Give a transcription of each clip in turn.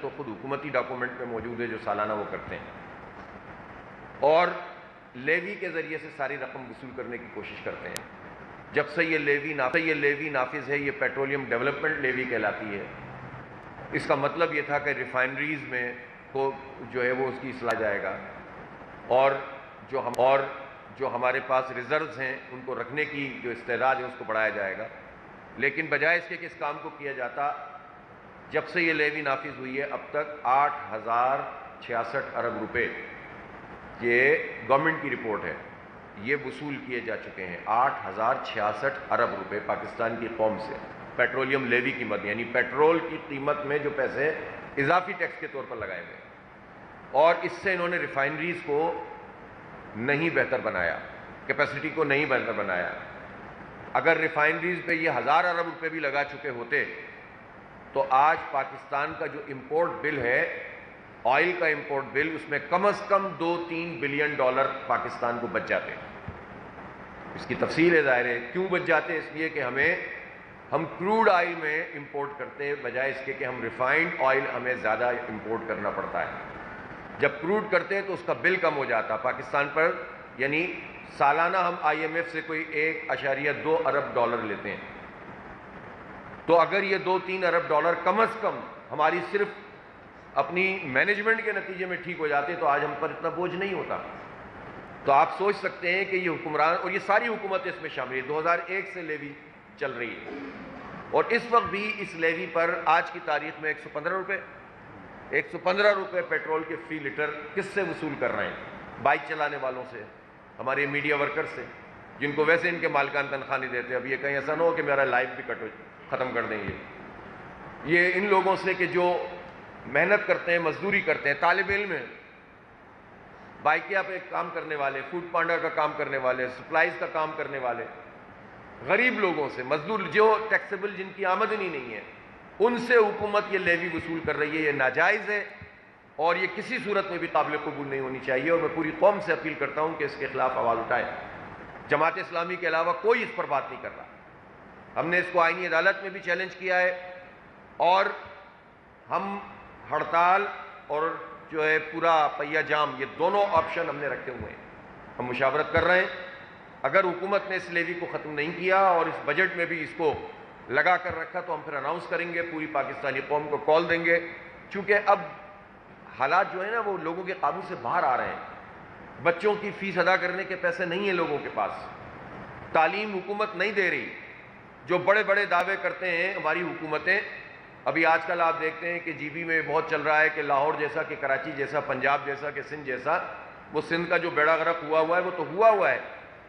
تو خود حکومتی ڈاکومنٹ میں موجود ہے جو سالانہ وہ کرتے ہیں، اور لیوی کے ذریعے سے ساری رقم وصول کرنے کی کوشش کرتے ہیں۔ جب سے یہ لیوی نافذ ہے، یہ پیٹرولیم ڈیولپمنٹ لیوی کہلاتی ہے۔ اس کا مطلب یہ تھا کہ ریفائنریز میں کو جو ہے وہ اس کی اصلاح جائے گا، اور جو ہمارے پاس ریزروز ہیں ان کو رکھنے کی جو استعداد ہے اس کو بڑھایا جائے گا۔ لیکن بجائے اس کے کہ اس کام کو کیا جاتا، جب سے یہ لیوی نافذ ہوئی ہے اب تک 8,066 ارب روپے، یہ گورنمنٹ کی رپورٹ ہے، یہ وصول کیے جا چکے ہیں۔ 8,066 ارب روپے پاکستان کی قوم سے پیٹرولیم لیوی کی مد، یعنی پیٹرول کی قیمت میں جو پیسے اضافی ٹیکس کے طور پر لگائے گئے، اور اس سے انہوں نے ریفائنریز کو نہیں بہتر بنایا، کیپیسٹی کو نہیں بہتر بنایا۔ اگر ریفائنریز پہ یہ 1,000 ارب روپے بھی لگا چکے ہوتے تو آج پاکستان کا جو امپورٹ بل ہے، آئل کا امپورٹ بل، اس میں کم از کم $2-3 بلین پاکستان کو بچ جاتے۔ اس کی تفصیل ہے، ظاہر ہے کیوں بچ جاتے، اس لیے کہ ہم کروڈ آئل میں امپورٹ کرتے ہیں بجائے اس کے کہ ہم ریفائنڈ آئل ہمیں زیادہ امپورٹ کرنا پڑتا ہے۔ جب کروڈ کرتے ہیں تو اس کا بل کم ہو جاتا پاکستان پر، یعنی سالانہ ہم IMF سے کوئی 1.2 ارب ڈالر لیتے ہیں، تو اگر یہ 2-3 ارب ڈالر کم از کم ہماری صرف اپنی مینجمنٹ کے نتیجے میں ٹھیک ہو جاتے تو آج ہم پر اتنا بوجھ نہیں ہوتا۔ تو آپ سوچ سکتے ہیں کہ یہ حکمران اور یہ ساری حکومت اس میں شامل ہے، 2001 سے لیوی چل رہی ہے، اور اس وقت بھی اس لیوی پر آج کی تاریخ میں 115 روپے پیٹرول کے فی لیٹر کس سے وصول کر رہے ہیں؟ بائک چلانے والوں سے، ہمارے میڈیا ورکر سے، جن کو ویسے ان کے مالکان تنخواہ نہیں دیتے۔ اب یہ کہیں ایسا نہ ہو کہ میرا لائف بھی ختم کر دیں یہ ان لوگوں سے کہ جو محنت کرتے ہیں، مزدوری کرتے ہیں، طالب علم ہیں، بائکیا پہ کام کرنے والے، فوڈ پانڈا کا کام کرنے والے، سپلائز کا کام کرنے والے، غریب لوگوں سے، مزدور جو ٹیکسیبل جن کی آمدنی نہیں ہے، ان سے حکومت یہ لیوی وصول کر رہی ہے۔ یہ ناجائز ہے اور یہ کسی صورت میں بھی قابل قبول نہیں ہونی چاہیے، اور میں پوری قوم سے اپیل کرتا ہوں کہ اس کے خلاف آواز اٹھائے۔ جماعت اسلامی کے علاوہ کوئی اس پر بات نہیں کر رہا۔ ہم نے اس کو آئینی عدالت میں بھی چیلنج کیا ہے، اور ہم ہڑتال اور جو ہے پورا پہیہ جام، یہ دونوں آپشن ہم نے رکھے ہوئے ہیں۔ ہم مشاورت کر رہے ہیں، اگر حکومت نے اس لیوی کو ختم نہیں کیا اور اس بجٹ میں بھی اس کو لگا کر رکھا تو ہم پھر اناؤنس کریں گے، پوری پاکستانی قوم کو کال دیں گے، چونکہ اب حالات جو ہیں نا وہ لوگوں کے قابو سے باہر آ رہے ہیں۔ بچوں کی فیس ادا کرنے کے پیسے نہیں ہیں لوگوں کے پاس، تعلیم حکومت نہیں دے رہی، جو بڑے بڑے دعوے کرتے ہیں ہماری حکومتیں۔ ابھی آج کل آپ دیکھتے ہیں کہ جی بی میں بہت چل رہا ہے کہ لاہور جیسا، کہ کراچی جیسا، پنجاب جیسا، کہ سندھ جیسا، وہ سندھ کا جو بیڑا غرق ہوا ہے وہ تو ہوا ہے،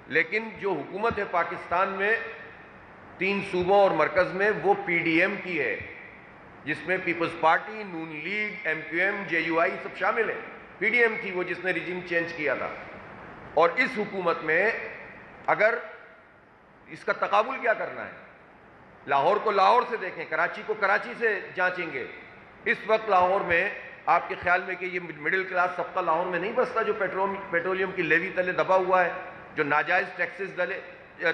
لیکن جو حکومت ہے پاکستان میں 3 صوبوں اور مرکز میں، وہ PDM کی ہے، جس میں پیپلز پارٹی، نون لیگ، MQM، JUI سب شامل ہیں۔ PDM تھی وہ جس نے رجیم چینج کیا تھا، اور اس حکومت میں اگر اس کا تقابل کیا کرنا ہے، لاہور کو لاہور سے دیکھیں، کراچی کو کراچی سے جانچیں گے۔ اس وقت لاہور میں آپ کے خیال میں کہ یہ مڈل کلاس طبقہ لاہور میں نہیں بستا جو پیٹرولیم کی لیوی تلے دبا ہوا ہے، جو ناجائز ٹیکسز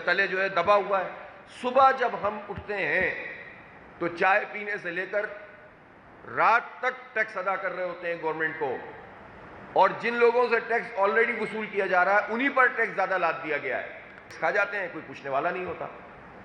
تلے جو ہے دبا ہوا ہے؟ صبح جب ہم اٹھتے ہیں تو چائے پینے سے لے کر رات تک ٹیکس ادا کر رہے ہوتے ہیں گورنمنٹ کو، اور جن لوگوں سے ٹیکس آلریڈی وصول کیا جا رہا ہے انہی پر ٹیکس زیادہ لاد دیا گیا ہے۔ کھا جاتے ہیں، کوئی پوچھنے والا نہیں ہوتا۔